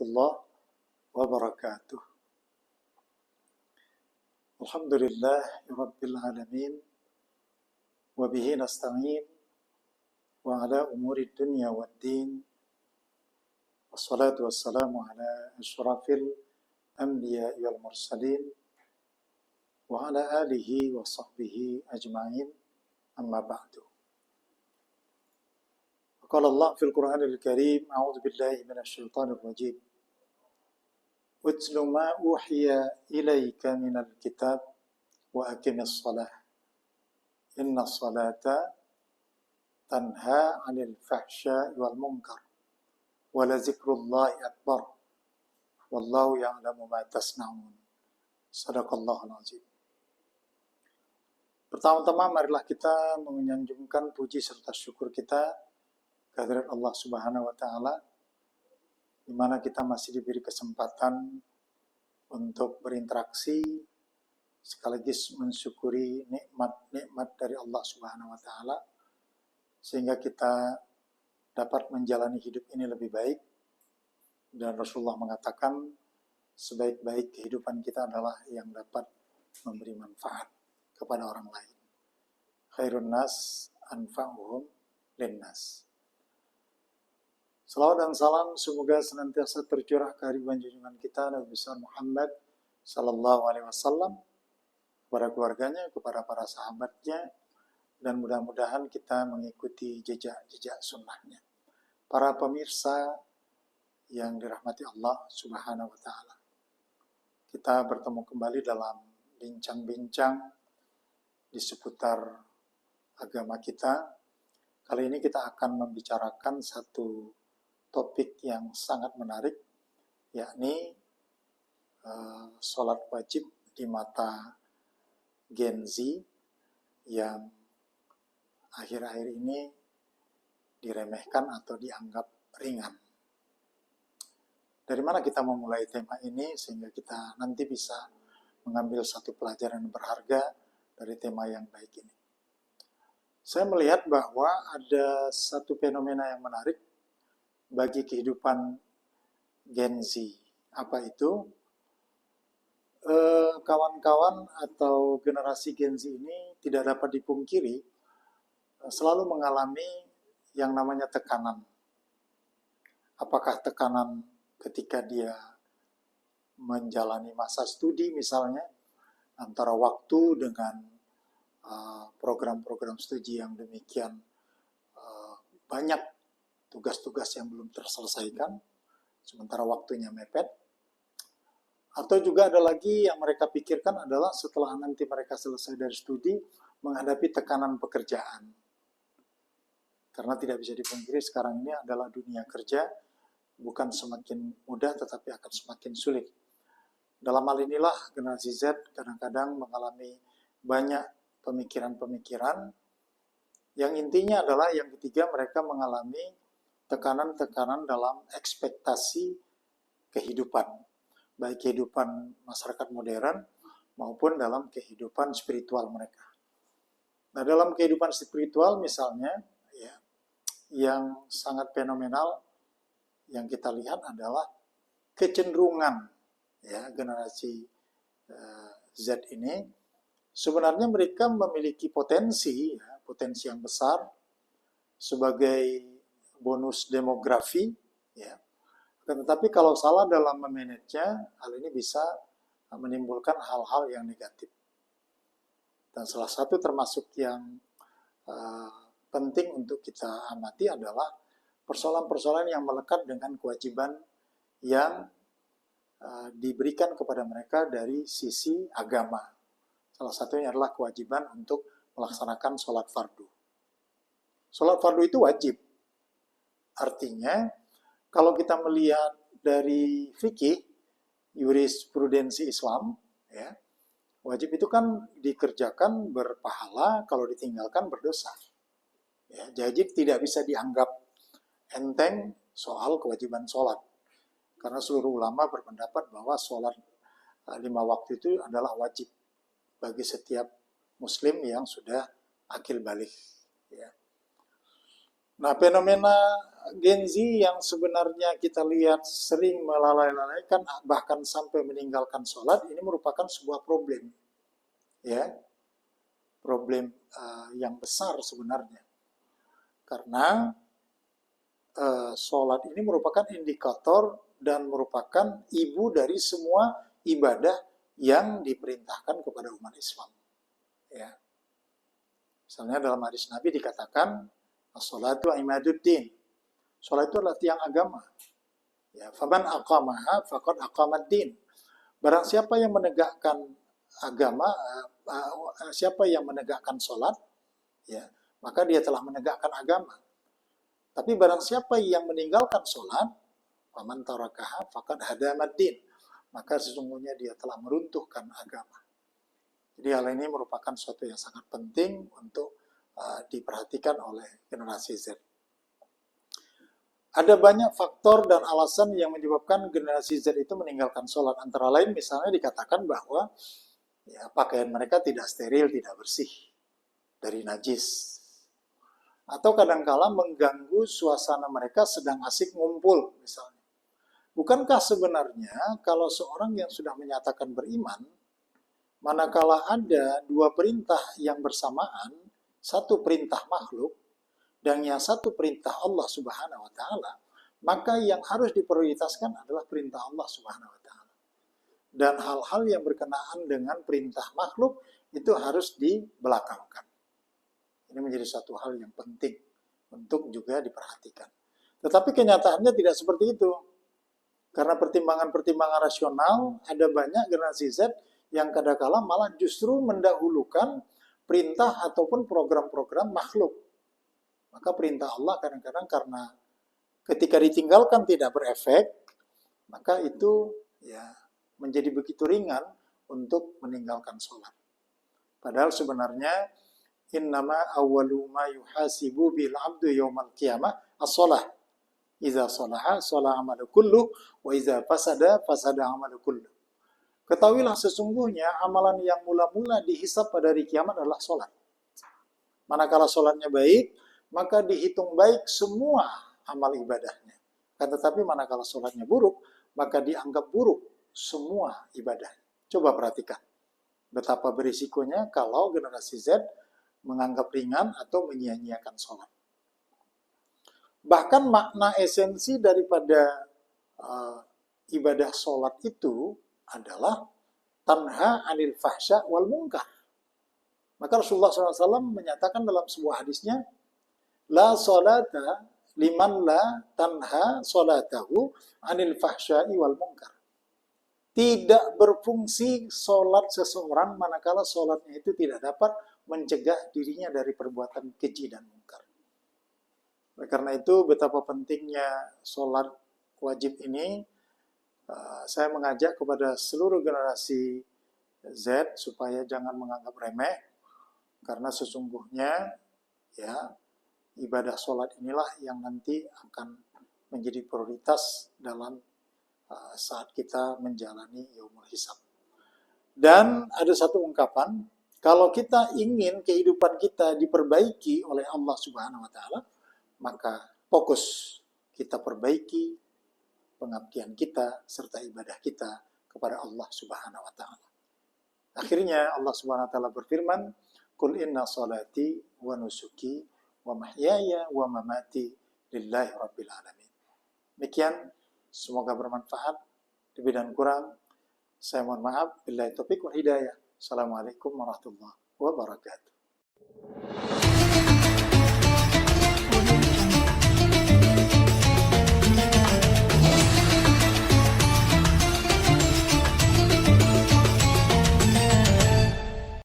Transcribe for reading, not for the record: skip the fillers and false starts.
warahmatullahi wabarakatuh. Alhamdulillah rabbil alamin wa bihi nasta'in wa ala umuri dunya waddin. Wassalatu wassalamu ala asyrafil anbiya wal mursalin wa ala alihi wa sahbihi ajma'in, amma ba'du. Qala Allah fil Qur'anil Karim, a'udzu billahi minasy syaithanir rajim. Utlu ma uhiya ilaika minal kitab wa aqimis shalah. Inna salata tanha 'anil fahsya'i wal munkar. Wa la dzikrullahi akbar. Wallahu ya'lamu ma tasna'un. Shadaqallahul azim. Pertama-tama marilah kita menyanjungkan puji serta syukur kita kehadirat Allah Subhanahu wa taala, di mana kita masih diberi kesempatan untuk berinteraksi sekaligus mensyukuri nikmat-nikmat dari Allah Subhanahu wa taala, sehingga kita dapat menjalani hidup ini lebih baik. Dan Rasulullah mengatakan sebaik-baik kehidupan kita adalah yang dapat memberi manfaat kepada orang lain. Khairun nas anfa'uhum linnas. Salawat dan salam semoga senantiasa tercurah ke hadirat junjungan kita Nabi besar Muhammad sallallahu alaihi wasallam, kepada keluarganya, kepada para sahabatnya, dan mudah-mudahan kita mengikuti jejak-jejak sunnahnya. Para pemirsa yang dirahmati Allah Subhanahu wa taala, kita bertemu kembali dalam bincang-bincang di seputar agama kita. Kali ini kita akan membicarakan satu topik yang sangat menarik, yakni sholat wajib di mata Gen Z yang akhir-akhir ini diremehkan atau dianggap ringan. Dari mana kita memulai tema ini sehingga kita nanti bisa mengambil satu pelajaran berharga dari tema yang baik ini? Saya melihat bahwa ada satu fenomena yang menarik bagi kehidupan Gen Z. Apa itu? Kawan-kawan atau generasi Gen Z ini tidak dapat dipungkiri selalu mengalami yang namanya tekanan. Apakah tekanan ketika dia menjalani masa studi misalnya, antara waktu dengan program-program studi yang demikian banyak tugas-tugas yang belum terselesaikan, sementara waktunya mepet. Atau juga ada lagi yang mereka pikirkan adalah setelah nanti mereka selesai dari studi, menghadapi tekanan pekerjaan. Karena tidak bisa dipungkiri sekarang ini adalah dunia kerja, bukan semakin mudah tetapi akan semakin sulit. Dalam hal inilah generasi Z kadang-kadang mengalami banyak pemikiran-pemikiran yang intinya adalah yang ketiga, mereka mengalami tekanan-tekanan dalam ekspektasi kehidupan, baik kehidupan masyarakat modern maupun dalam kehidupan spiritual mereka. Nah, dalam kehidupan spiritual misalnya, ya, yang sangat fenomenal yang kita lihat adalah kecenderungan ya generasi Z ini, sebenarnya mereka memiliki potensi, ya, potensi yang besar sebagai bonus demografi, ya. Tetapi kalau salah dalam memanajenya, hal ini bisa menimbulkan hal-hal yang negatif. Dan salah satu termasuk yang penting untuk kita amati adalah persoalan-persoalan yang melekat dengan kewajiban yang diberikan kepada mereka dari sisi agama. Salah satunya adalah kewajiban untuk melaksanakan sholat fardu. Sholat fardu itu wajib. Artinya, kalau kita melihat dari fikih, jurisprudensi Islam, ya, wajib itu kan dikerjakan berpahala, kalau ditinggalkan berdosa. Ya, jadi tidak bisa dianggap enteng soal kewajiban sholat. Karena seluruh ulama berpendapat bahwa sholat 5 waktu itu adalah wajib bagi setiap muslim yang sudah akil balik. Ya. Nah, fenomena Gen Z yang sebenarnya kita lihat sering melalaikan bahkan sampai meninggalkan sholat, ini merupakan sebuah problem, ya, problem yang besar sebenarnya, karena sholat ini merupakan indikator dan merupakan ibu dari semua ibadah yang diperintahkan kepada umat Islam. Ya. Misalnya dalam hadis Nabi dikatakan, as-sholatu imaduddin. Sholat itu adalah tiang agama. Ya, faman aqamaha faqad aqamaddin. Barang siapa yang menegakkan agama, siapa yang menegakkan sholat, ya, maka dia telah menegakkan agama. Tapi barang siapa yang meninggalkan sholat, faman tarakaha faqad hadamaddin, maka sesungguhnya dia telah meruntuhkan agama. Jadi hal ini merupakan sesuatu yang sangat penting untuk diperhatikan oleh generasi Z. Ada banyak faktor dan alasan yang menyebabkan generasi Z itu meninggalkan sholat. Antara lain misalnya dikatakan bahwa ya, pakaian mereka tidak steril, tidak bersih dari najis. Atau kadangkala mengganggu suasana mereka sedang asik ngumpul misalnya. Bukankah sebenarnya kalau seorang yang sudah menyatakan beriman, manakala ada dua perintah yang bersamaan, satu perintah makhluk, dan yang satu perintah Allah Subhanahu wa Ta'ala, maka yang harus diprioritaskan adalah perintah Allah Subhanahu wa Ta'ala. Dan hal-hal yang berkenaan dengan perintah makhluk itu harus dibelakangkan. Ini menjadi satu hal yang penting untuk juga diperhatikan. Tetapi kenyataannya tidak seperti itu. Karena pertimbangan-pertimbangan rasional, ada banyak generasi Z yang kadang-kala malah justru mendahulukan perintah ataupun program-program makhluk. Maka perintah Allah kadang-kadang karena ketika ditinggalkan tidak berefek, maka itu ya menjadi begitu ringan untuk meninggalkan sholat. Padahal sebenarnya innama awwalu ma yuhasibu bil abdu yaumal qiyamah as-shalah. Idza shalaha shalaha amalu kullu wa idza fasada fasada amalu kullu. Ketahuilah sesungguhnya amalan yang mula-mula dihisab pada hari kiamat adalah sholat. Manakala sholatnya baik, maka dihitung baik semua amal ibadahnya. Tetapi manakala sholatnya buruk, maka dianggap buruk semua ibadah. Coba perhatikan betapa berisikonya kalau generasi Z menganggap ringan atau menyia-nyiakan sholat. Bahkan makna esensi daripada ibadah sholat itu adalah tanha anil fahsya wal munkar. Maka Rasulullah SAW menyatakan dalam sebuah hadisnya, la sholata liman la tanha sholatahu anil fahsya'i wal munkar. Tidak berfungsi sholat seseorang manakala sholatnya itu tidak dapat mencegah dirinya dari perbuatan keji dan munkar. Karena itu betapa pentingnya sholat wajib ini, saya mengajak kepada seluruh generasi Z supaya jangan menganggap remeh, karena sesungguhnya ya ibadah sholat inilah yang nanti akan menjadi prioritas dalam saat kita menjalani yaumul hisab. Dan ada satu ungkapan, kalau kita ingin kehidupan kita diperbaiki oleh Allah Subhanahu wa Ta'ala, maka fokus kita perbaiki pengabdian kita serta ibadah kita kepada Allah Subhanahu wa Ta'ala. Akhirnya Allah Subhanahu wa Ta'ala berfirman, "Qul inna salati wa nusuki wa mahyaya wa mamati lillahi rabbil alamin." Demikian, semoga bermanfaat. Lebih dan kurang saya mohon maaf. Billahi taufiq wal hidayah. Assalamualaikum warahmatullahi wabarakatuh.